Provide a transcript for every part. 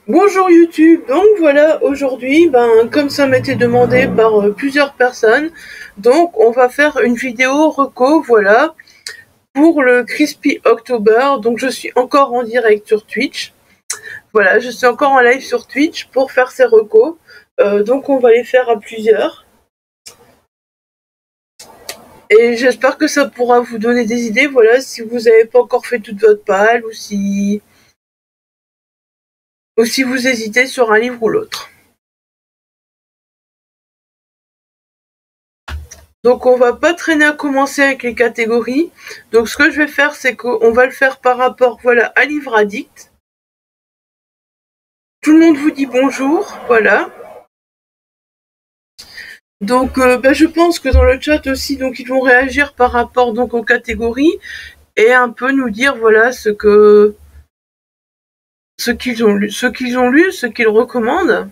Bonjour YouTube, donc voilà, aujourd'hui, comme ça m'était demandé par plusieurs personnes, donc on va faire une vidéo reco, voilà, pour le Crispy October, donc je suis encore en direct sur Twitch, voilà, je suis encore en live sur Twitch pour faire ces recos, donc on va les faire à plusieurs, et j'espère que ça pourra vous donner des idées, voilà, si vous n'avez pas encore fait toute votre palle, ou si vous hésitez sur un livre ou l'autre. Donc on va pas traîner à commencer avec les catégories. Donc ce que je vais faire, c'est qu'on va le faire par rapport, voilà, à Livre Addict. Tout le monde vous dit bonjour, voilà. Donc je pense que dans le chat aussi, donc ils vont réagir par rapport donc aux catégories et un peu nous dire voilà ce qu'ils ont lu, ce qu'ils recommandent.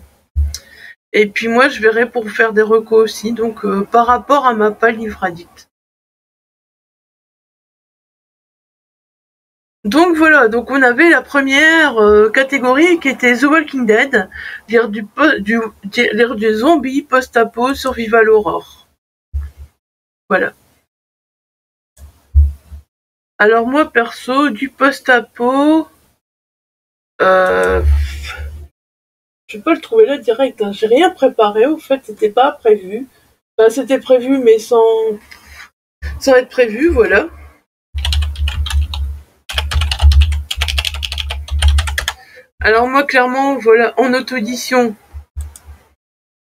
Et puis moi je verrai pour faire des recos aussi, donc par rapport à ma page Livre Addict. Donc voilà, donc on avait la première catégorie qui était The Walking Dead, dire du zombie post-apo survival horror. Voilà. Alors moi perso, du post-apo, je vais pas le trouver là direct, hein. J'ai rien préparé, au fait c'était pas prévu. Enfin, c'était prévu mais sans être prévu, voilà. Alors moi clairement, voilà, en auto-édition,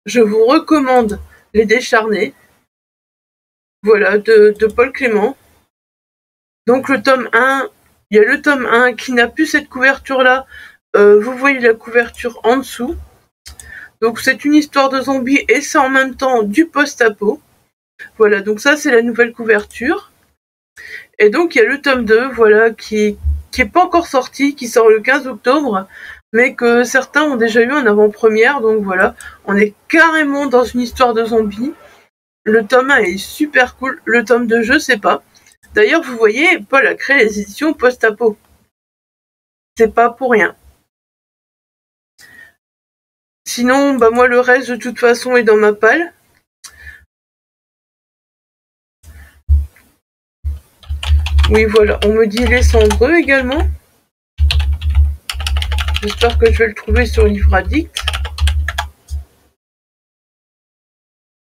je vous recommande Les Décharnés, voilà, de Paul Clément. Donc le tome 1, il y a le tome 1 qui n'a plus cette couverture-là. Vous voyez la couverture en dessous. Donc c'est une histoire de zombies et c'est en même temps du post-apo. Voilà, donc ça c'est la nouvelle couverture. Et donc il y a le tome 2, voilà, qui est pas encore sorti, qui sort le 15 octobre, mais que certains ont déjà eu en avant-première. Donc voilà, on est carrément dans une histoire de zombies. Le tome 1 est super cool. Le tome 2, je sais pas. D'ailleurs, vous voyez, Paul a créé les éditions post-apo. C'est pas pour rien. Sinon, moi, le reste, de toute façon, est dans ma palle. Oui, voilà. On me dit Les Cendreux également. J'espère que je vais le trouver sur Livre Addict.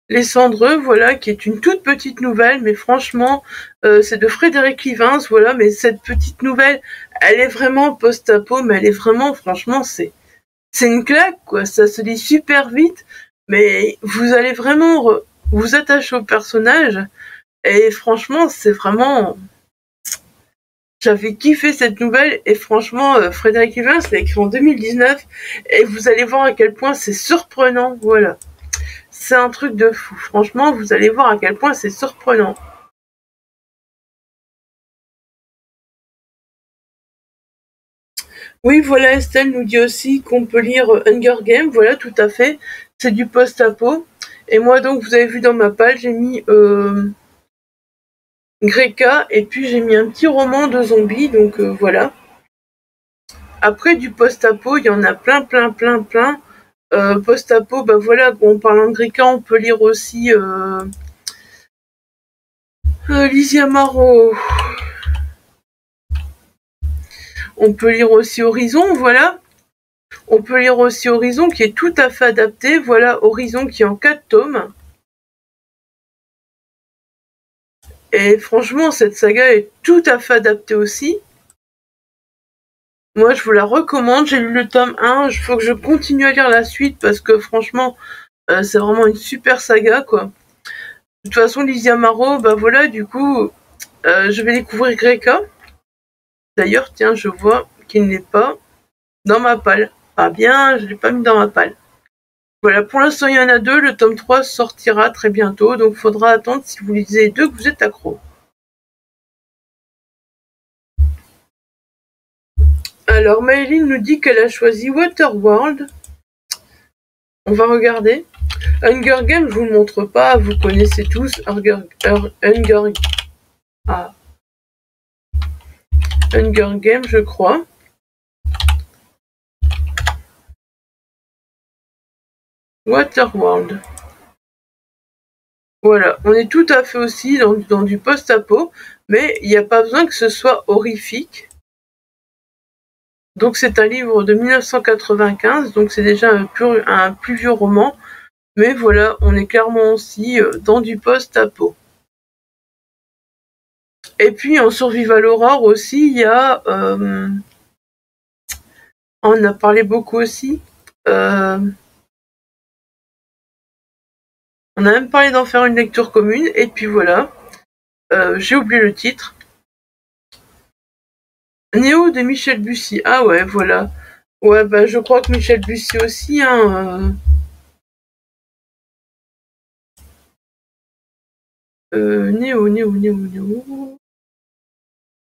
Les Cendreux, voilà, qui est une toute petite nouvelle, mais franchement, c'est de Frédéric Livins, voilà, mais cette petite nouvelle, elle est vraiment post-apo, mais elle est vraiment, franchement, c'est une claque, quoi, ça se lit super vite, mais vous allez vraiment vous attacher au personnage, et franchement, c'est vraiment... J'avais kiffé cette nouvelle, et franchement, Frédéric Livins l'a écrit en 2019, et vous allez voir à quel point c'est surprenant, voilà. C'est un truc de fou. Franchement, vous allez voir à quel point c'est surprenant. Oui, voilà, Estelle nous dit aussi qu'on peut lire Hunger Games. Voilà, tout à fait. C'est du post-apo. Et moi, donc, vous avez vu dans ma page, j'ai mis Greka. Et puis, j'ai mis un petit roman de zombies. Donc, voilà. Après, du post-apo, il y en a plein, plein, plein, plein. Post-apo, voilà, en parlant de Greka, on peut lire aussi Lysia Maro. On peut lire aussi Horizon, voilà. On peut lire aussi Horizon qui est tout à fait adapté. Voilà, Horizon qui est en 4 tomes. Et franchement, cette saga est tout à fait adaptée aussi. Moi, je vous la recommande. J'ai lu le tome 1. Il faut que je continue à lire la suite parce que franchement, c'est vraiment une super saga, quoi. De toute façon, Lysia Maro, voilà, du coup, je vais découvrir Greka. D'ailleurs, tiens, je vois qu'il n'est pas dans ma palle. Ah bien, je l'ai pas mis dans ma palle. Voilà, pour l'instant, il y en a 2. Le tome 3 sortira très bientôt. Donc, il faudra attendre si vous lisez les 2 que vous êtes accro. Alors, Maëline nous dit qu'elle a choisi Waterworld. On va regarder. Hunger Games, je vous le montre pas. Vous connaissez tous Hunger Games, je crois. Waterworld. Voilà, on est tout à fait aussi dans du post-apo, mais il n'y a pas besoin que ce soit horrifique. Donc c'est un livre de 1995, donc c'est déjà un plus vieux roman, mais voilà, on est clairement aussi dans du post-apo. Et puis en Survival Horror aussi, il y a... on a parlé beaucoup aussi. On a même parlé d'en faire une lecture commune, et puis voilà. J'ai oublié le titre. Néo de Michel Bussy. Ah ouais, voilà. Ouais, bah je crois que Michel Bussy aussi, hein. Néo.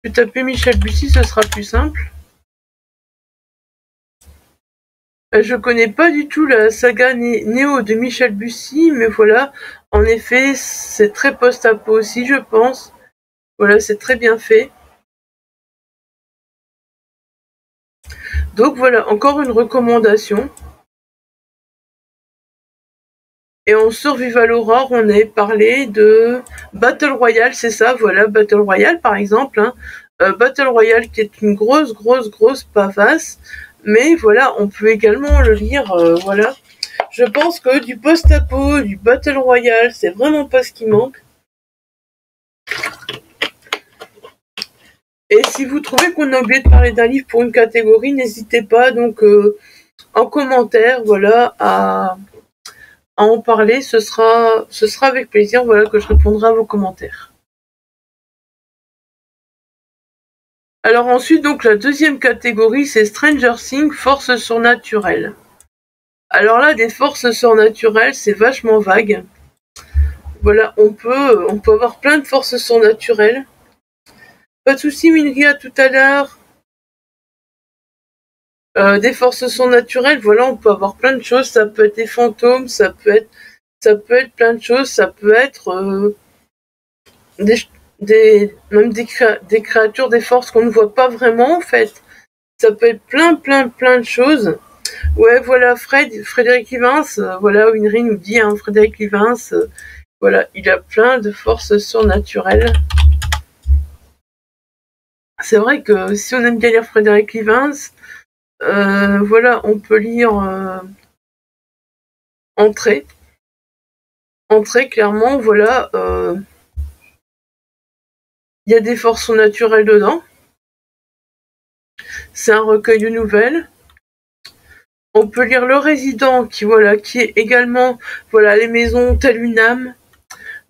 Je vais taper Michel Bussy, ce sera plus simple. Je connais pas du tout la saga Néo de Michel Bussy, mais voilà, en effet, c'est très post-apo aussi, je pense. Voilà, c'est très bien fait. Donc voilà, encore une recommandation. Et en Survival Horror, on a parlé de Battle Royale, c'est ça, voilà, Battle Royale par exemple. Hein. Battle Royale qui est une grosse pavasse, mais voilà, on peut également le lire, voilà. Je pense que du post-apo, du Battle Royale, c'est vraiment pas ce qui manque. Et si vous trouvez qu'on a oublié de parler d'un livre pour une catégorie, n'hésitez pas donc en commentaire, voilà, à en parler. Ce sera avec plaisir, voilà, que je répondrai à vos commentaires. Alors ensuite, donc la deuxième catégorie, c'est Stranger Things, forces surnaturelles. Alors là, des forces surnaturelles, c'est vachement vague. Voilà, on peut avoir plein de forces surnaturelles. Pas de soucis, Minria, tout à l'heure. Des forces surnaturelles, voilà, on peut avoir plein de choses. Ça peut être des fantômes, ça peut être plein de choses. Ça peut être même des créatures, des forces qu'on ne voit pas vraiment en fait. Ça peut être plein de choses. Ouais, voilà, Frédéric Livins, voilà, Winry nous dit, hein, Frédéric Livins, voilà, il a plein de forces surnaturelles. C'est vrai que si on aime bien lire Frédéric Livins, voilà, on peut lire Entrée, clairement, voilà, il y a des forces surnaturelles dedans. C'est un recueil de nouvelles. On peut lire Le Résident, qui est également, voilà, les maisons telle une âme.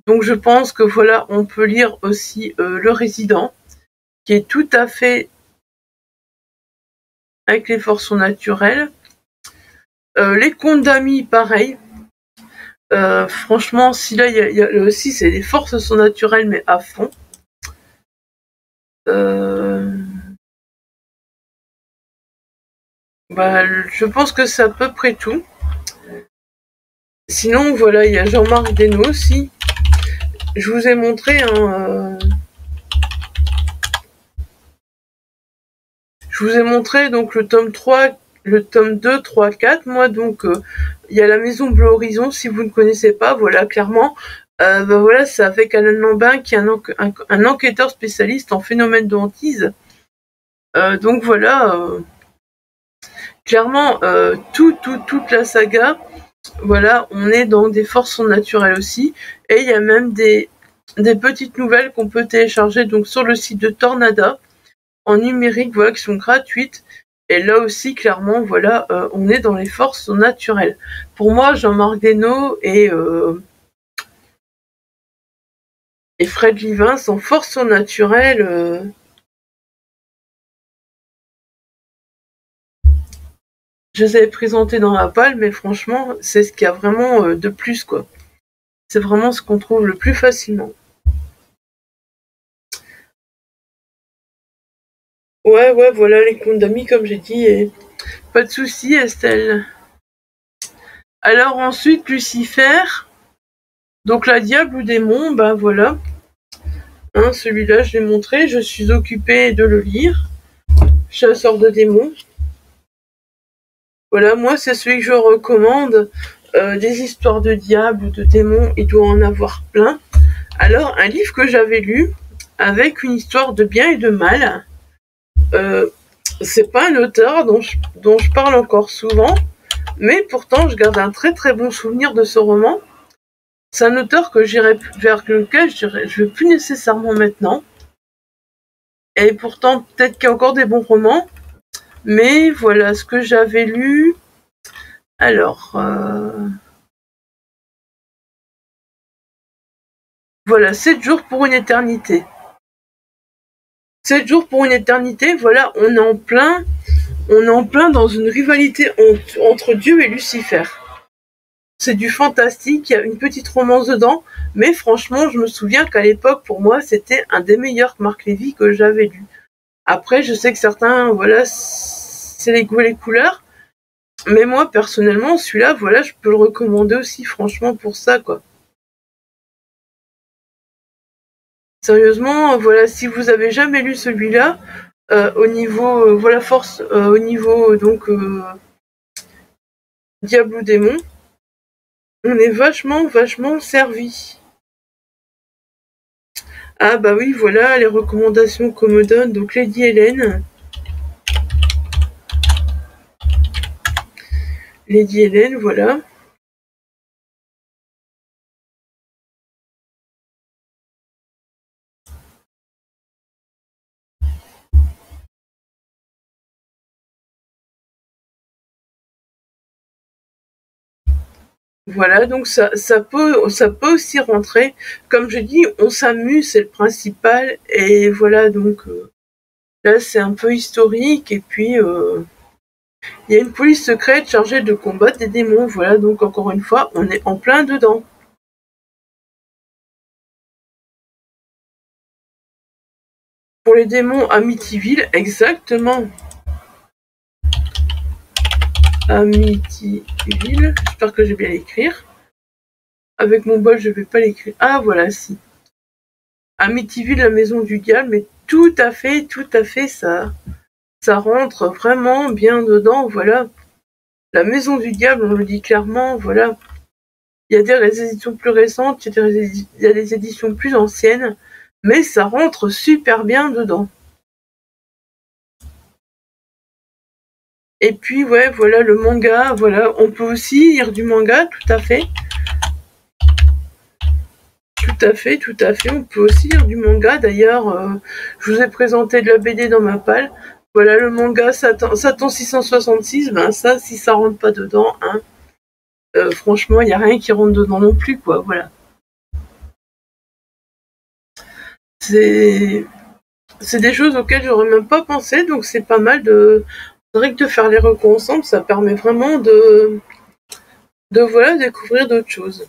Donc je pense que voilà, on peut lire aussi Le Résident, qui est tout à fait avec les forces surnaturelles. Les contes d'amis, pareil. Franchement, si là, il y a aussi, c'est des forces surnaturelles, mais à fond. Je pense que c'est à peu près tout. Sinon, voilà, il y a Jean-Marc Desnos aussi. Je vous ai montré je vous ai montré donc le tome 3, le tome 2, 3, 4. Moi, donc, il y a La Maison Bleu Horizon, si vous ne connaissez pas, voilà, clairement. Voilà, c'est avec Alain Lambin, qui est un enquêteur spécialiste en phénomène de hantise. Donc voilà, clairement, toute la saga, voilà, on est dans des forces surnaturelles aussi. Et il y a même des petites nouvelles qu'on peut télécharger donc sur le site de Tornada en numérique, voilà, qui sont gratuites. Et là aussi, clairement, voilà, on est dans les forces surnaturelles. Pour moi, Jean-Marc Desnos et Fred Livins en forces surnaturelles. Je les avais présentés dans la palle, mais franchement, c'est ce qu'il y a vraiment de plus, quoi. C'est vraiment ce qu'on trouve le plus facilement. Ouais, voilà les contes d'amis, comme j'ai dit, et pas de soucis, Estelle. Alors ensuite, Lucifer, donc la diable ou démon, voilà. Hein, celui-là, je l'ai montré, je suis occupée de le lire. Chasseur de démons. Voilà, moi, c'est celui que je recommande. des histoires de diables ou de démons, il doit en avoir plein. Alors, un livre que j'avais lu, avec une histoire de bien et de mal, c'est pas un auteur dont je parle encore souvent, mais pourtant je garde un très très bon souvenir de ce roman. C'est un auteur que vers lequel je vais plus nécessairement maintenant. Et pourtant, peut-être qu'il y a encore des bons romans. Mais voilà ce que j'avais lu. Alors, voilà, 7 jours pour une éternité. 7 jours pour une éternité, voilà, on est en plein dans une rivalité entre Dieu et Lucifer. C'est du fantastique, il y a une petite romance dedans, mais franchement, je me souviens qu'à l'époque, pour moi, c'était un des meilleurs Marc Lévy que j'avais lu. Après, je sais que certains, voilà, c'est les goûts et les couleurs, mais moi, personnellement, celui-là, voilà, je peux le recommander aussi, franchement, pour ça, quoi. Sérieusement, voilà, si vous avez jamais lu celui-là, au niveau, voilà, force, au niveau, donc, Diable ou démon, on est vachement servi. Ah bah oui, voilà les recommandations qu'on me donne. Donc Lady Hélène. Lady Hélène, voilà. Voilà, donc ça peut aussi rentrer. Comme je dis, on s'amuse, c'est le principal. Et voilà, donc là c'est un peu historique. Et puis il y a une police secrète chargée de combattre des démons. Voilà, donc encore une fois, on est en plein dedans. Pour les démons, Amityville, exactement. Amityville, j'espère que je vais bien l'écrire. Avec mon bol, je vais pas l'écrire. Ah voilà, si. Amityville, la maison du diable, mais tout à fait, ça rentre vraiment bien dedans, voilà. La maison du diable, on le dit clairement, voilà. Il y a des éditions plus récentes, il y a des éditions plus anciennes, mais ça rentre super bien dedans. Et puis, ouais, voilà, le manga, voilà, on peut aussi lire du manga, tout à fait. Tout à fait, on peut aussi lire du manga. D'ailleurs, je vous ai présenté de la BD dans ma palle. Voilà, le manga Satan 666, ben ça, si ça rentre pas dedans, hein, franchement, il n'y a rien qui rentre dedans non plus, quoi, voilà. C'est des choses auxquelles j'aurais même pas pensé, donc c'est pas mal de faire les recos ensemble, ça permet vraiment de voilà, découvrir d'autres choses.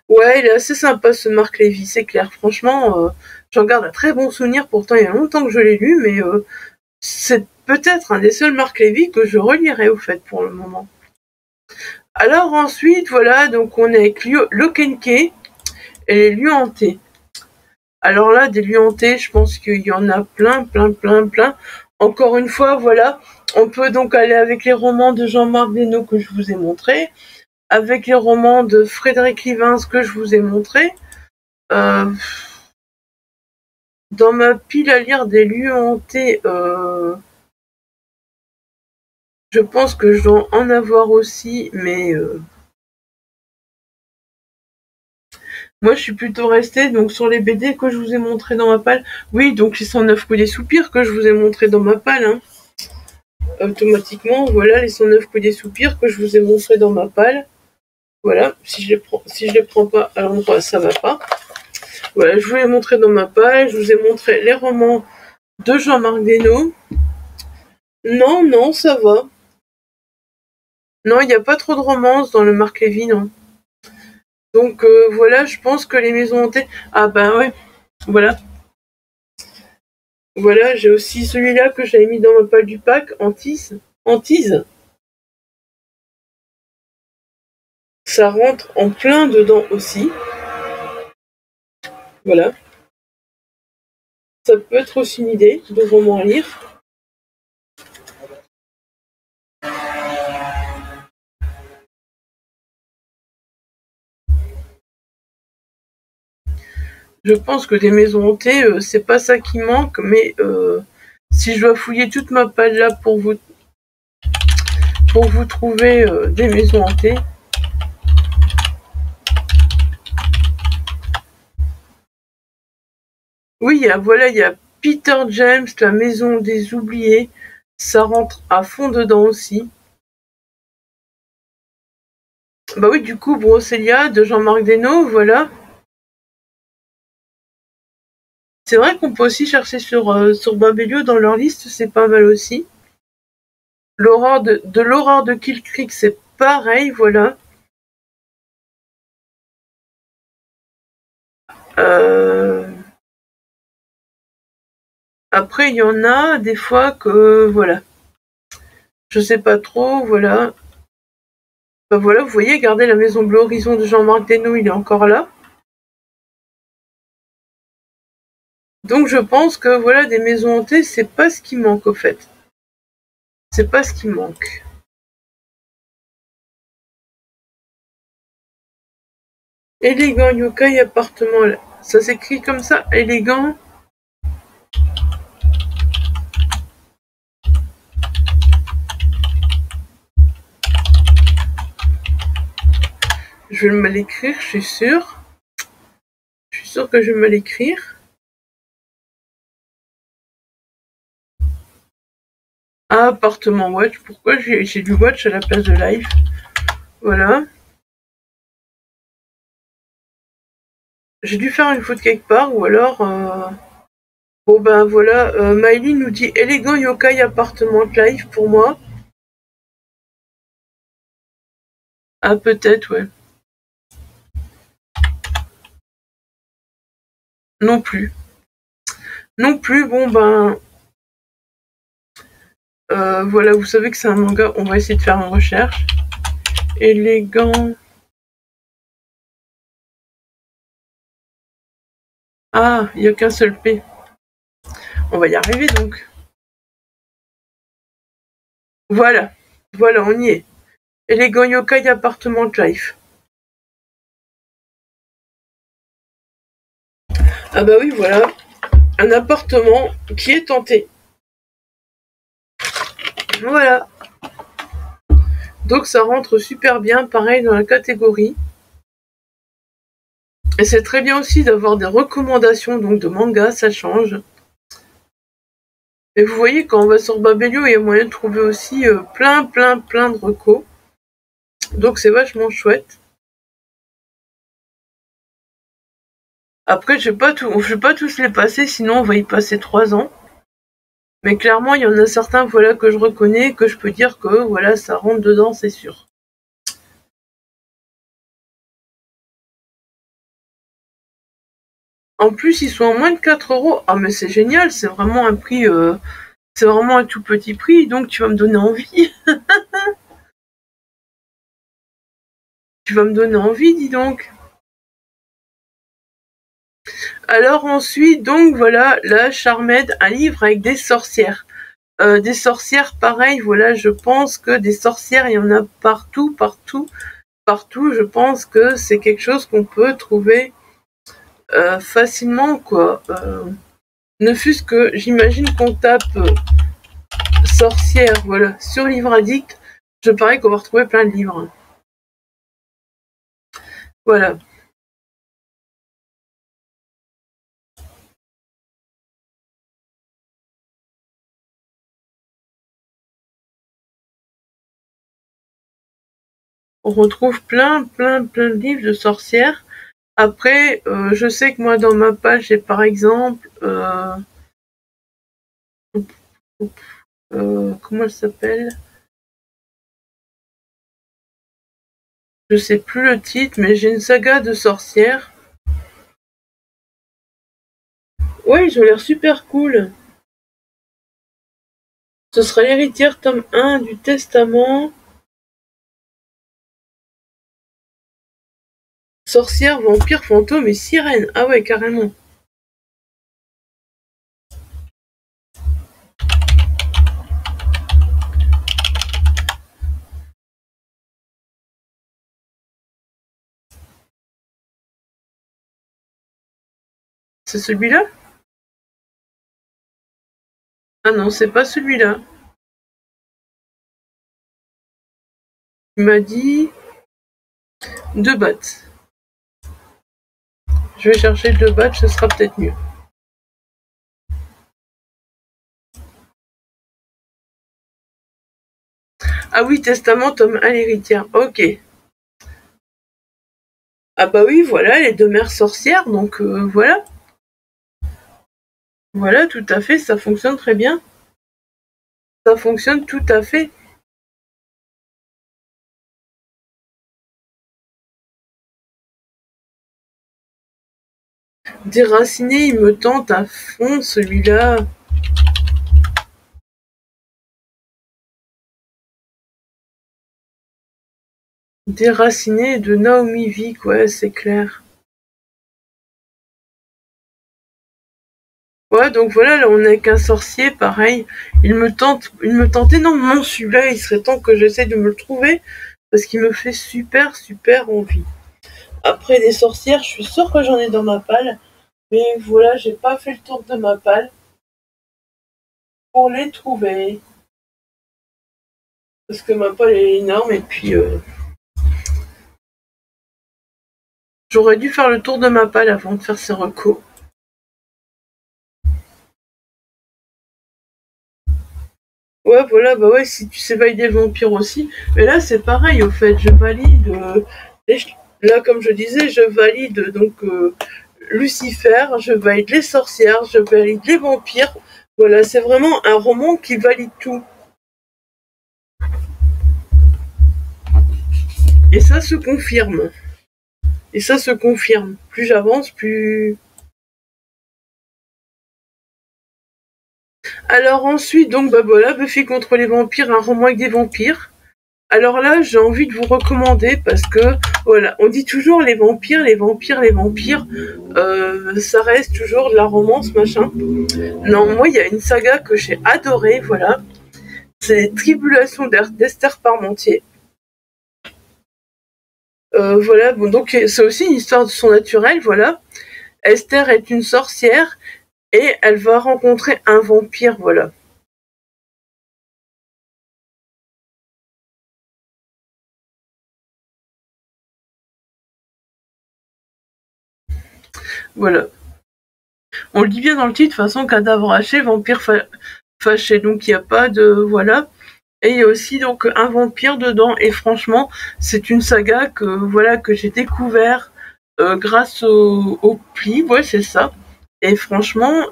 Ouais, il est assez sympa ce Marc Lévy, c'est clair. Franchement, j'en garde un très bon souvenir. Pourtant, il y a longtemps que je l'ai lu, mais c'est peut-être un des seuls Marc Lévy que je relirai au fait pour le moment. Alors ensuite, voilà, donc on est avec Lokenke et les lieux hantés. Alors là, des lieux hantés, je pense qu'il y en a plein. Encore une fois, voilà, on peut donc aller avec les romans de Jean-Marc Desnos que je vous ai montrés, avec les romans de Frédéric Livens que je vous ai montrés. Dans ma pile à lire des lieux hantés, je pense que je dois en avoir aussi, mais moi je suis plutôt restée donc sur les BD que je vous ai montré dans ma palle. Oui, donc les 109 coups des soupirs que je vous ai montré dans ma palle, hein. Automatiquement, voilà les 109 coups des soupirs que je vous ai montré dans ma palle. Voilà, si je les prends pas à l'endroit, ça va pas. Voilà, je vous l'ai montré dans ma palle, je vous ai montré les romans de Jean-Marc Desnos. Non, ça va. Non, il n'y a pas trop de romance dans le Marc Lévy, non. Donc voilà, je pense que les maisons hantées... Ah bah ouais, voilà. Voilà, j'ai aussi celui-là que j'avais mis dans ma palle du pack, Antise. Ça rentre en plein dedans aussi. Voilà. Ça peut être aussi une idée de roman à lire. Je pense que des maisons hantées, c'est pas ça qui manque, mais si je dois fouiller toute ma palle là pour vous trouver des maisons hantées. Oui, voilà, il y a Peter James, la maison des oubliés. Ça rentre à fond dedans aussi. Bah oui, du coup, Brocélia de Jean-Marc Desnos, voilà. C'est vrai qu'on peut aussi chercher sur Babelio dans leur liste, c'est pas mal aussi. L'horreur de Kill Creek, c'est pareil, voilà. Après, il y en a des fois que, voilà. Je sais pas trop, voilà. Bah voilà, vous voyez, regardez la maison Bleu Horizon de Jean-Marc Desnos, il est encore là. Donc je pense que, voilà, des maisons hantées, c'est pas ce qui manque, au fait. C'est pas ce qui manque. Élégant yokai appartement. Ça s'écrit comme ça, élégant. Je vais mal écrire, je suis sûre. Je suis sûre que je vais mal écrire. Ah, appartement watch. Pourquoi j'ai du watch à la place de live? Voilà. J'ai dû faire une faute quelque part, ou alors... Bon ben voilà, Miley nous dit élégant yokai appartement live pour moi. Ah peut-être, ouais. Non plus. Non plus, bon ben... voilà, vous savez que c'est un manga, on va essayer de faire une recherche. Élégant... Ah, il n'y a qu'un seul P. On va y arriver donc. Voilà. Voilà, on y est. Élégant yokai appartement life. Ah bah oui, voilà. Un appartement qui est tenté. Voilà. Donc ça rentre super bien, pareil, dans la catégorie. Et c'est très bien aussi d'avoir des recommandations donc de manga, ça change. Et vous voyez, quand on va sur Babelio, il y a moyen de trouver aussi plein de recos. Donc c'est vachement chouette. Après, je vais pas tous les passer, sinon on va y passer 3 ans. Mais clairement, il y en a certains, voilà, que je reconnais, que je peux dire que, voilà, ça rentre dedans, c'est sûr. En plus, ils sont à moins de 4 €. Ah, mais c'est génial, c'est vraiment un prix, c'est vraiment un tout petit prix, donc tu vas me donner envie. Tu vas me donner envie, dis donc. Alors ensuite, donc voilà, la Charmed, un livre avec des sorcières. Des sorcières, pareil, voilà, je pense que des sorcières, il y en a partout. Je pense que c'est quelque chose qu'on peut trouver facilement, quoi. Ne fût-ce que, j'imagine qu'on tape sorcière, voilà, sur Livre Addict, je parie qu'on va retrouver plein de livres. Voilà. On retrouve plein de livres de sorcières. Après, je sais que moi, dans ma page, j'ai par exemple... comment elle s'appelle? Je sais plus le titre, mais j'ai une saga de sorcières. Ouais, ils ont l'air super cool. Ce sera l'héritière tome 1 du Testament. Sorcière, vampire, fantôme et sirène. Ah ouais, carrément. C'est celui-là? Ah non, c'est pas celui-là. Il m'a dit 2 bahts. Je vais chercher 2 bahts, ce sera peut-être mieux. Ah oui, testament, tome 1, l'héritière. Ok. Ah bah oui, voilà, les 2 mères sorcières, donc voilà. Voilà, tout à fait, ça fonctionne très bien. Ça fonctionne tout à fait. Déraciné, il me tente à fond, celui-là. Déraciné de Naomi Vick, ouais, c'est clair. Ouais, donc voilà, là on est qu'un sorcier, pareil. Il me tente énormément celui-là, il serait temps que j'essaie de me le trouver, parce qu'il me fait super, super envie. Après des sorcières, je suis sûre que j'en ai dans ma palle, mais voilà, j'ai pas fait le tour de ma palle pour les trouver. Parce que ma palle est énorme, et puis j'aurais dû faire le tour de ma palle avant de faire ces recos. Ouais, voilà, bah ouais, si tu sais valider le vampire aussi. Mais là, c'est pareil, au fait, je valide. Là, comme je disais, je valide donc Lucifer, je valide les sorcières, je valide les vampires. Voilà, c'est vraiment un roman qui valide tout. Et ça se confirme. Et ça se confirme. Plus j'avance, plus... Alors ensuite, donc, bah voilà, Buffy contre les vampires, un roman avec des vampires. Alors là, j'ai envie de vous recommander parce que, voilà, on dit toujours les vampires, les vampires, les vampires, ça reste toujours de la romance, machin. Non, moi, il y a une saga que j'ai adorée, voilà. C'est les Tribulations d'Esther Parmentier. Voilà, bon, donc c'est aussi une histoire de son naturel, voilà. Esther est une sorcière et elle va rencontrer un vampire, voilà. Voilà. On le dit bien dans le titre, de toute façon, cadavre haché, vampire fâché. Donc il n'y a pas de... Voilà. Et il y a aussi donc un vampire dedans. Et franchement, c'est une saga que voilà que j'ai découvert grâce au pli. Ouais, c'est ça. Et franchement,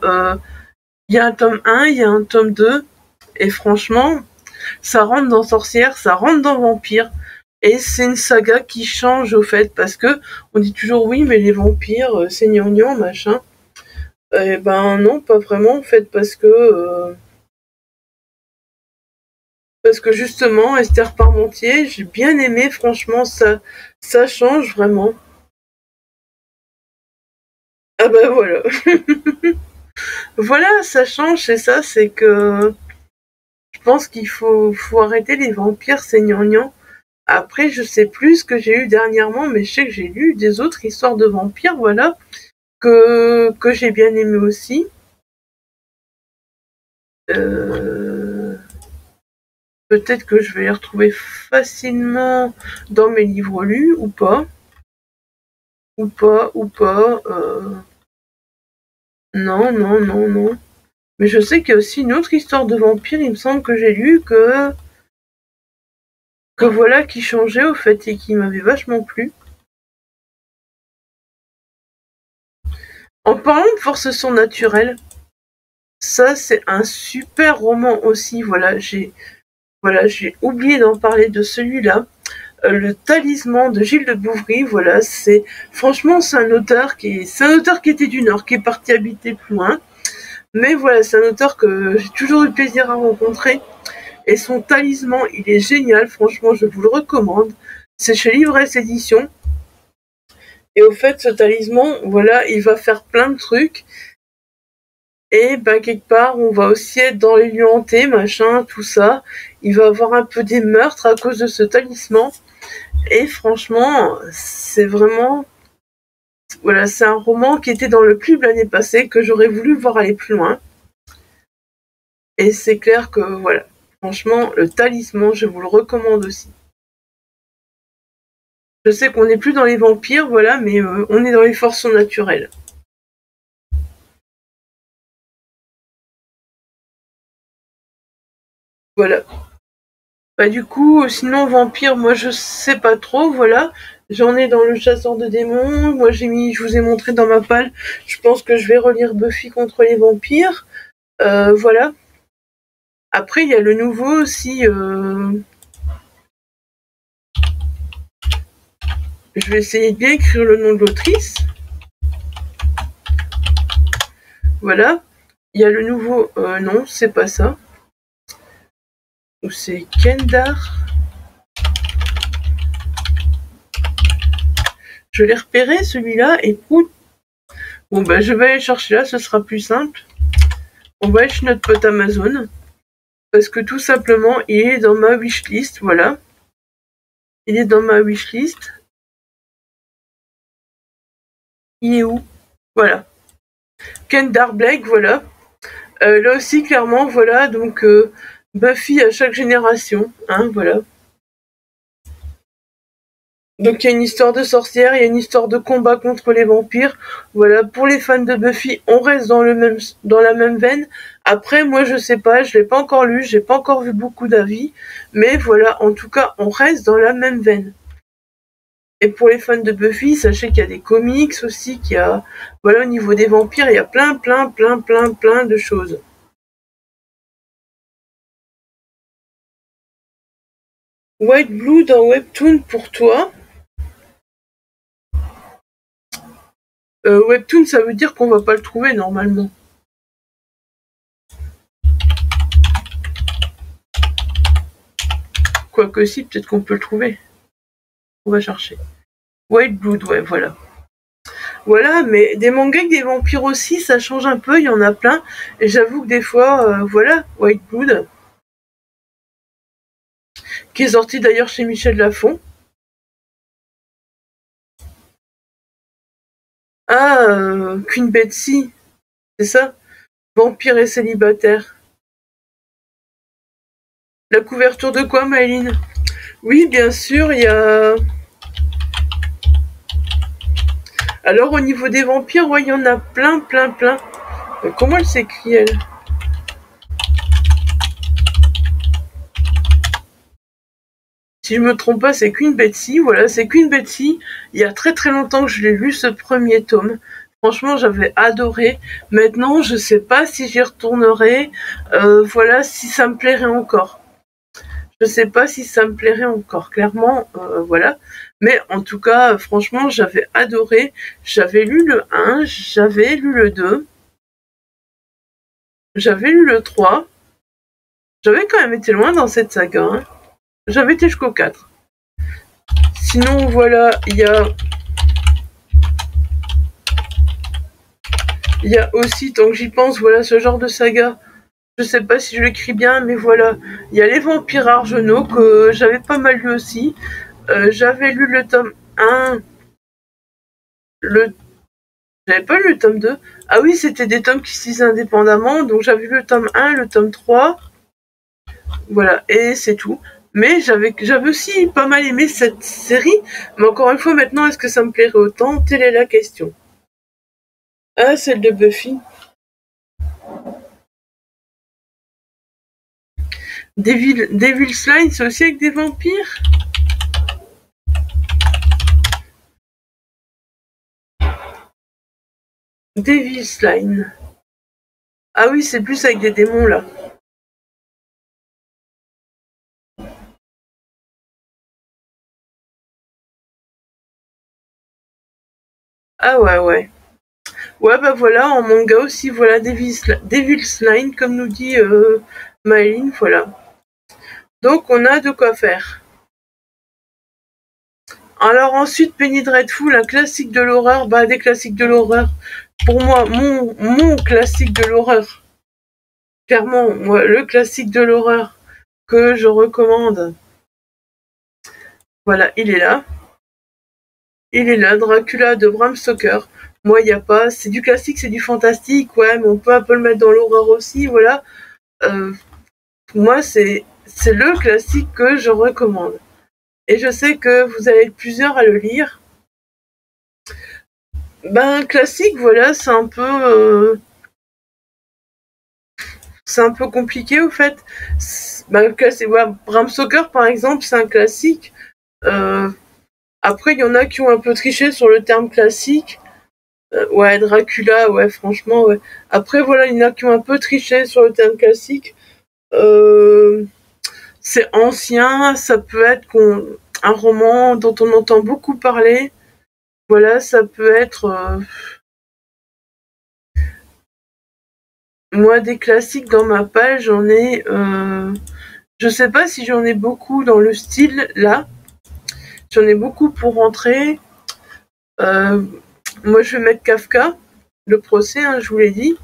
il y a un tome 1, il y a un tome 2. Et franchement, ça rentre dans sorcière, ça rentre dans vampire. Et c'est une saga qui change au fait, parce que on dit toujours oui, mais les vampires, c'est gnangnan, machin. Eh ben non, pas vraiment en fait, parce que justement, Esther Parmentier, j'ai bien aimé, franchement, ça change vraiment. Ah bah voilà. Voilà, ça change, c'est ça, c'est que je pense qu'il faut arrêter les vampires, c'est gnangnan. Après, je sais plus ce que j'ai eu dernièrement, mais je sais que j'ai lu des autres histoires de vampires, voilà, que j'ai bien aimé aussi. Euh, Peut-être que je vais les retrouver facilement dans mes livres lus, ou pas. Ou pas, ou pas. Non, non, non, non. Mais je sais qu'il y a aussi une autre histoire de vampire, il me semble que j'ai lu que voilà, qui changeait au fait et qui m'avait vachement plu. En parlant de force surnaturelle, ça c'est un super roman aussi. Voilà, j'ai oublié d'en parler de celui-là. Le Talisman de Gilles de Bouvry, voilà, c'est un auteur qui était du Nord, qui est parti habiter plus loin. Mais voilà, c'est un auteur que j'ai toujours eu plaisir à rencontrer. Et son talisman, il est génial, franchement, je vous le recommande. C'est chez Livresse Édition. Et au fait, ce talisman, voilà, il va faire plein de trucs. Et ben, quelque part, on va aussi être dans les lieux hantés, machin, tout ça. Il va avoir un peu des meurtres à cause de ce talisman. Et franchement, c'est vraiment Voilà, c'est un roman qui était dans le club l'année passée, que j'aurais voulu voir aller plus loin. Et c'est clair que, voilà, franchement, le Talisman, je vous le recommande aussi. Je sais qu'on n'est plus dans les vampires, voilà, mais on est dans les forces surnaturelles. Voilà. Bah du coup, sinon vampire, moi je sais pas trop, voilà. J'en ai dans le chasseur de démons. Moi je vous ai montré dans ma palle. Je pense que je vais relire Buffy contre les vampires. Voilà. Après il y a le nouveau aussi. Je vais essayer de bien écrire le nom de l'autrice. Voilà. Il y a le nouveau. Non, c'est pas ça. Ou c'est Kendar. Je l'ai repéré celui-là et prout. Bon bah je vais aller chercher là, ce sera plus simple. On va aller chez notre pote Amazon. Parce que tout simplement, il est dans ma wishlist, voilà. Il est dans ma wishlist. Il est où? Voilà. Kendar Blake, voilà. Là aussi, clairement, voilà, donc Buffy à chaque génération, hein, voilà. Donc il y a une histoire de sorcière, il y a une histoire de combat contre les vampires. Voilà, pour les fans de Buffy, on reste dans la même veine. Après, moi je sais pas, je l'ai pas encore lu, j'ai pas encore vu beaucoup d'avis, mais voilà, en tout cas, on reste dans la même veine. Et pour les fans de Buffy, sachez qu'il y a des comics aussi, qu'il y a, voilà, au niveau des vampires, il y a plein de choses. White Blue dans Webtoon pour toi. Webtoon, ça veut dire qu'on va pas le trouver normalement. Quoique si, peut-être qu'on peut le trouver. On va chercher. White Blood, ouais, voilà. Voilà, mais des mangas avec des vampires aussi, ça change un peu, il y en a plein. Et j'avoue que des fois, voilà, White Blood, qui est sorti d'ailleurs chez Michel Lafon. Ah, Queen Betsy, c'est ça? Vampire et célibataire. La couverture de quoi, Maëline? Oui, bien sûr, il y a... Alors, au niveau des vampires, ouais, il y en a plein. Comment elle s'écrit, elle? Si je me trompe pas, c'est Queen Betsy. Voilà, c'est Queen Betsy. Il y a très longtemps que je l'ai lu, ce premier tome. Franchement, j'avais adoré. Maintenant, je sais pas si j'y retournerai. Voilà, si ça me plairait encore. Je sais pas si ça me plairait encore, clairement, voilà. Mais en tout cas, franchement, j'avais adoré. J'avais lu le 1, j'avais lu le 2, j'avais lu le 3. J'avais quand même été loin dans cette saga, hein. J'avais été jusqu'au 4. Sinon, voilà, il y a aussi, tant que j'y pense, voilà, ce genre de saga. Je sais pas si je l'écris bien, mais voilà. Il y a les vampires Argenaux, que j'avais pas mal lu aussi. J'avais lu le tome 1. J'avais pas lu le tome 2. Ah oui, c'était des tomes qui se lisaient indépendamment. Donc j'avais lu le tome 1, le tome 3. Voilà, et c'est tout. Mais j'avais aussi pas mal aimé cette série. Mais encore une fois, maintenant, est-ce que ça me plairait autant? Telle est la question. Ah, celle de Buffy. Devil's Line, c'est aussi avec des vampires? Devil's Line. Ah oui, c'est plus avec des démons, là. Ah ouais. Ouais, bah voilà, en manga aussi, voilà, Devil's Line, comme nous dit Maëline, voilà. Donc, on a de quoi faire. Alors ensuite, Penny Dreadful, un classique de l'horreur, bah des classiques de l'horreur. Pour moi, mon classique de l'horreur. Clairement, moi, le classique de l'horreur que je recommande. Voilà, il est là. Il est là, Dracula de Bram Stoker. Moi, il n'y a pas... C'est du classique, c'est du fantastique, ouais, mais on peut un peu le mettre dans l'horreur aussi, voilà. Pour moi, c'est le classique que je recommande. Et je sais que vous allez être plusieurs à le lire. Ben, classique, voilà, c'est un peu compliqué, au fait. Ben, classique, voilà, Bram Stoker, par exemple, c'est un classique. Après, il y en a qui ont un peu triché sur le terme classique. Ouais, Dracula, ouais, franchement, ouais. Après, voilà, il y en a qui ont un peu triché sur le terme classique. C'est ancien, ça peut être un roman dont on entend beaucoup parler. Voilà, ça peut être... Moi, des classiques dans ma page, j'en ai... Je sais pas si j'en ai beaucoup dans le style, là. J'en ai beaucoup pour rentrer. Moi, je vais mettre Kafka, le procès, hein, je vous l'ai dit.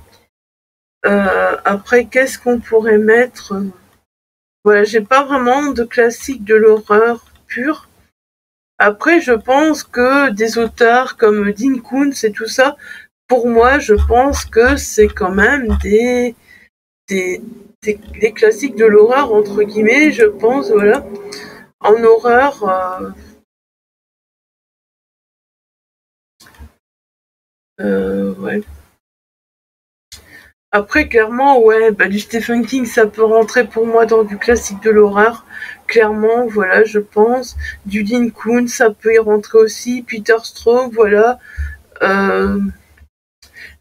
Après, qu'est-ce qu'on pourrait mettre? Voilà, j'ai pas vraiment de classique de l'horreur pure. Après, je pense que des auteurs comme Dean Koontz et tout ça, pour moi, je pense que c'est quand même des classiques de l'horreur, entre guillemets, je pense, voilà. En horreur, ouais. Après, clairement, ouais, bah, du Stephen King, ça peut rentrer pour moi dans du classique de l'horreur. Clairement, voilà, je pense. Du Dean Koontz, ça peut y rentrer aussi. Peter Straub, voilà.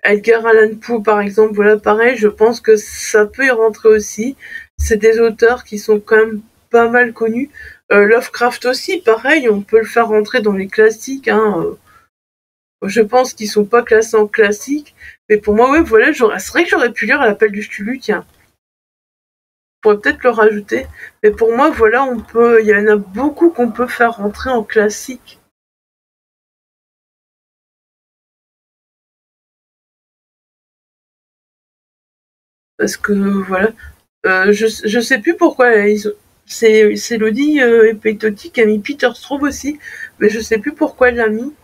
Edgar Allan Poe, par exemple, voilà, pareil, je pense que ça peut y rentrer aussi. C'est des auteurs qui sont quand même pas mal connus. Lovecraft aussi, pareil, on peut le faire rentrer dans les classiques, hein. Je pense qu'ils sont pas classés en classiques, mais pour moi, ouais, voilà, c'est vrai que j'aurais pu lire L'Appel du Cthulhu, tiens. Je pourrais peut-être le rajouter, mais pour moi, voilà, il y en a beaucoup qu'on peut faire rentrer en classique. Parce que, voilà, je sais plus pourquoi c'est Elodie Epetotti qui a mis Peter Straub aussi, mais je sais plus pourquoi elle l'a mis.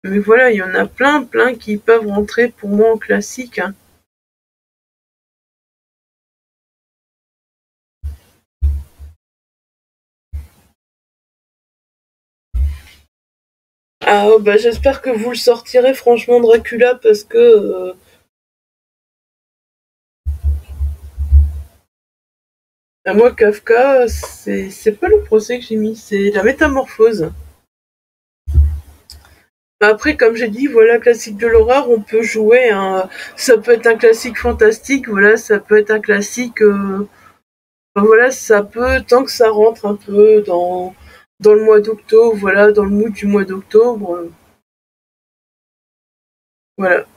Mais voilà, il y en a plein qui peuvent rentrer pour moi en classique, hein. Ah bah j'espère que vous le sortirez franchement Dracula parce que moi Kafka c'est pas le procès que j'ai mis, c'est la métamorphose. Après, comme j'ai dit, voilà, classique de l'horreur, on peut jouer, hein. Ça peut être un classique fantastique, voilà, ça peut être un classique, enfin, voilà, ça peut, tant que ça rentre un peu dans le mois d'octobre, voilà, dans le mood du mois d'octobre, voilà.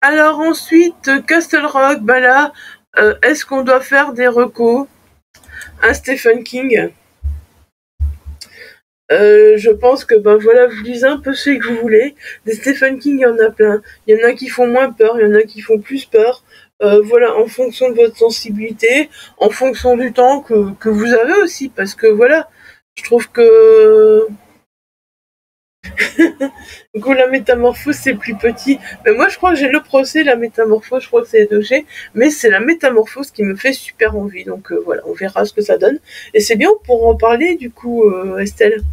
Alors ensuite, Castle Rock, bah là, est-ce qu'on doit faire des recos? Un Stephen King. Je pense que ben voilà, vous lisez un peu ce que vous voulez. Des Stephen King, il y en a plein. Il y en a qui font moins peur, il y en a qui font plus peur. Voilà, en fonction de votre sensibilité, en fonction du temps que vous avez aussi, parce que voilà, je trouve que la métamorphose c'est plus petit. Mais moi je crois que j'ai le procès, la métamorphose, je crois que c'est les deux que j'ai, mais c'est la métamorphose qui me fait super envie. Donc voilà, on verra ce que ça donne. Et c'est bien pour en parler du coup, Estelle.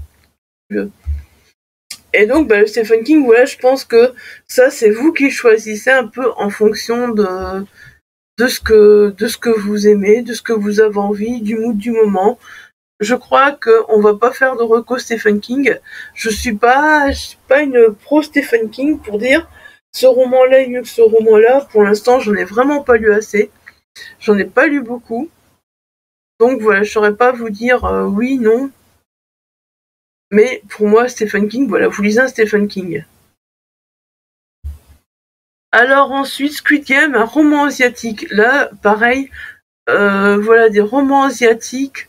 Et donc, bah, le Stephen King, voilà, je pense que ça, c'est vous qui choisissez un peu en fonction de ce que vous aimez, de ce que vous avez envie, du mood du moment. Je crois qu'on va pas faire de reco Stephen King. Je suis pas une pro Stephen King pour dire ce roman-là est mieux que ce roman-là. Pour l'instant, j'en ai vraiment pas lu assez. J'en ai pas lu beaucoup. Donc voilà, je saurais pas vous dire oui, non. Mais pour moi, Stephen King, voilà, vous lisez un Stephen King. Alors ensuite, Squid Game, un roman asiatique. Là, pareil, voilà, des romans asiatiques,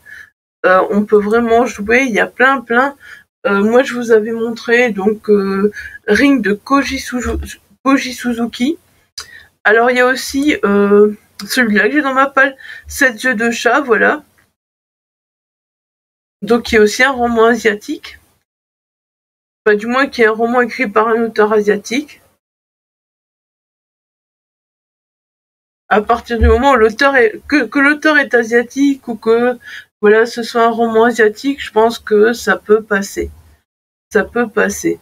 on peut vraiment jouer, il y a plein. Moi, je vous avais montré donc Ring de Koji Suzuki. Alors, il y a aussi celui-là que j'ai dans ma palle, 7 yeux de chat, voilà. Donc il y a aussi un roman asiatique. Enfin, du moins, qui est un roman écrit par un auteur asiatique. À partir du moment où que l'auteur est asiatique ou que voilà, ce soit un roman asiatique, je pense que ça peut passer. Ça peut passer.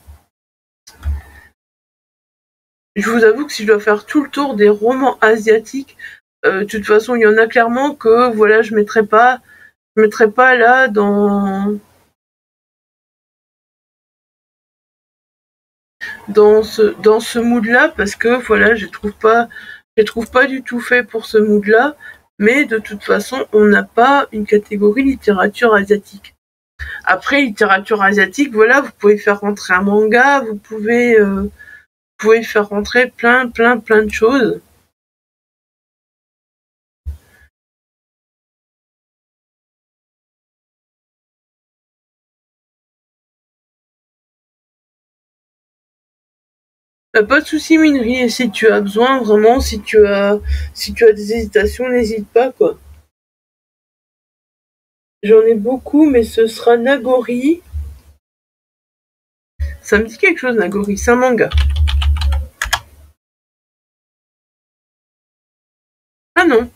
Je vous avoue que si je dois faire tout le tour des romans asiatiques, de toute façon, il y en a clairement que voilà, je mettrai pas là dans ce mood-là parce que voilà, je les trouve pas du tout fait pour ce mood-là. Mais de toute façon, on n'a pas une catégorie littérature asiatique. Après, littérature asiatique, voilà, vous pouvez faire rentrer un manga, vous pouvez faire rentrer plein de choses. Pas de souci, Minri, et si tu as besoin, vraiment, si tu as des hésitations, n'hésite pas, quoi. J'en ai beaucoup, mais ce sera Nagori. Ça me dit quelque chose, Nagori, c'est un manga. Ah non,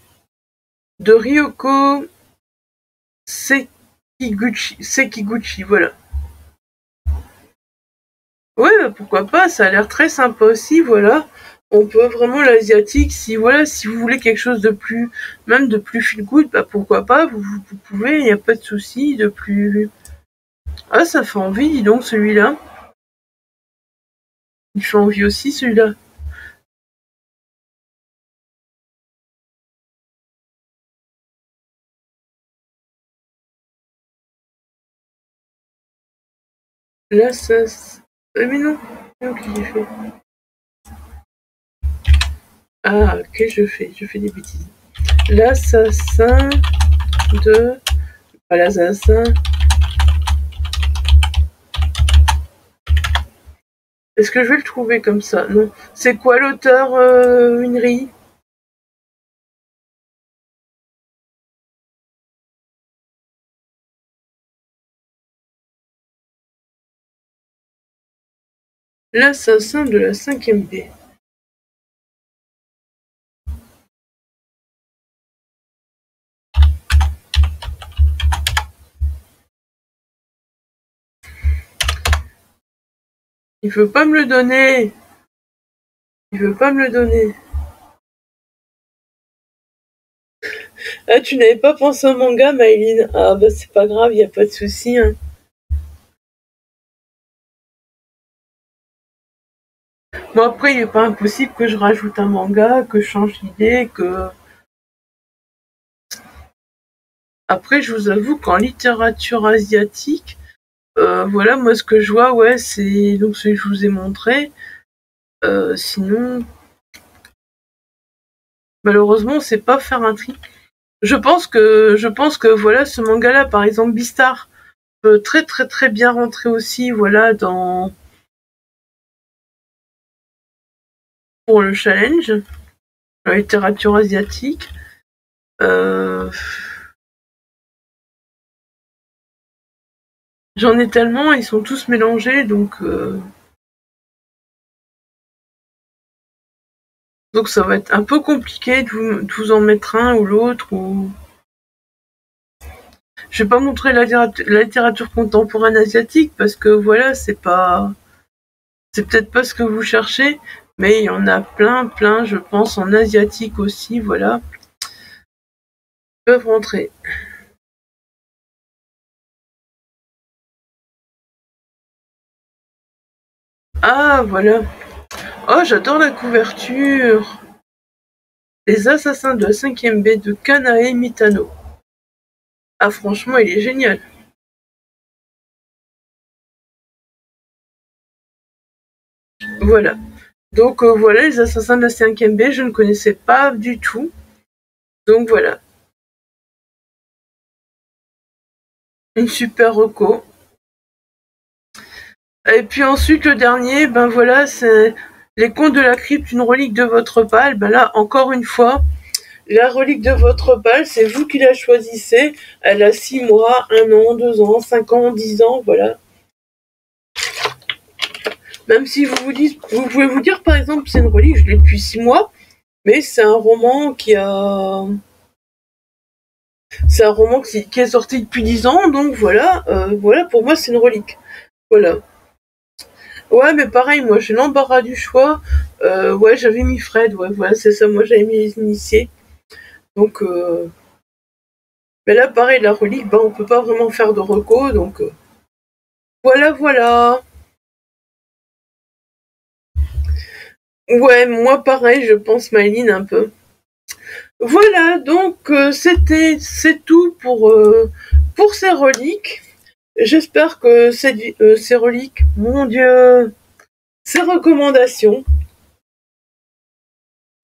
de Ryoko Sekiguchi, voilà. Ouais, bah, pourquoi pas, ça a l'air très sympa aussi, voilà. On peut vraiment l'asiatique, si vous voulez quelque chose de plus, même de plus feel good, bah pourquoi pas, vous pouvez, il n'y a pas de souci, de plus. Ah, ça fait envie, dis donc, celui-là. Il fait envie aussi, celui-là. Là, ça. Mais non, ok, j'ai fait. Ah, ok, je fais des bêtises. L'assassin de. Pas l'assassin. Est-ce que je vais le trouver comme ça? Non. C'est quoi l'auteur, Winry? L'assassin de la 5e B. Il veut pas me le donner. Il veut pas me le donner. Ah, tu n'avais pas pensé au manga, Maëline? Ah, bah c'est pas grave, y a pas de souci, hein. Bon, après, il est pas impossible que je rajoute un manga, que je change d'idée, que. Après, je vous avoue qu'en littérature asiatique, voilà, moi, ce que je vois, ouais, c'est donc celui que je vous ai montré. Sinon, malheureusement, on sait pas faire un tri. Je pense que voilà, ce manga-là, par exemple, Beastar, peut très bien rentrer aussi, voilà, pour le challenge, la littérature asiatique. J'en ai tellement, ils sont tous mélangés, donc ça va être un peu compliqué de vous en mettre un ou l'autre. Ou... Je vais pas montrer la littérature contemporaine asiatique parce que voilà, c'est peut-être pas ce que vous cherchez, mais il y en a plein, je pense, en asiatique aussi, voilà, peuvent rentrer. Ah, voilà. Oh, j'adore la couverture. Les assassins de la 5e B de Kanae Mitano. Ah, franchement, il est génial. Voilà. Donc voilà, les assassins de la 5e B, je ne connaissais pas du tout. Donc voilà. Une super reco. Et puis ensuite, le dernier, ben voilà, c'est Les Contes de la Crypte, une relique de votre pâle. Ben là, encore une fois, La relique de votre pal, c'est vous qui la choisissez. Elle a 6 mois, 1 an, 2 ans, 5 ans, 10 ans, voilà. Même si vous pouvez vous dire, par exemple, c'est une relique, je l'ai depuis 6 mois, mais c'est un roman qui est sorti depuis 10 ans, donc voilà, voilà, pour moi, c'est une relique. Voilà. Ouais, mais pareil, moi, j'ai l'embarras du choix. Ouais, j'avais mis Fred, ouais, voilà, c'est ça, moi, j'avais mis les initiés. Donc, mais là, pareil, la relique, on peut pas vraiment faire de reco, donc voilà, voilà. Ouais, moi, pareil, je pense Myline un peu. Voilà, donc c'est tout pour ces reliques. J'espère que ces reliques, mon Dieu, ces recommandations.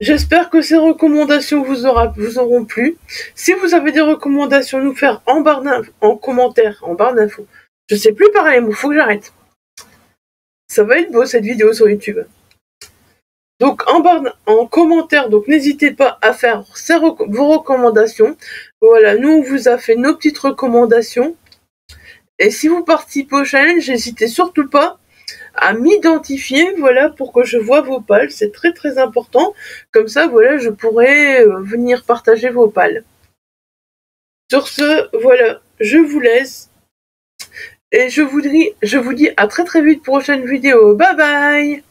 J'espère que ces recommandations vous auront plu. Si vous avez des recommandations à nous faire en commentaire, en barre d'infos. Je sais plus parler, il faut que j'arrête. Ça va être beau cette vidéo sur YouTube. Donc en commentaire, donc n'hésitez pas à faire vos recommandations. Voilà, nous on vous a fait nos petites recommandations. Et si vous participez au challenge, n'hésitez surtout pas à m'identifier, voilà, pour que je vois vos pals. C'est très très important. Comme ça, voilà, je pourrai venir partager vos pals. Sur ce, voilà, je vous laisse. Et je vous dis à très très vite pour une prochaine vidéo. Bye bye!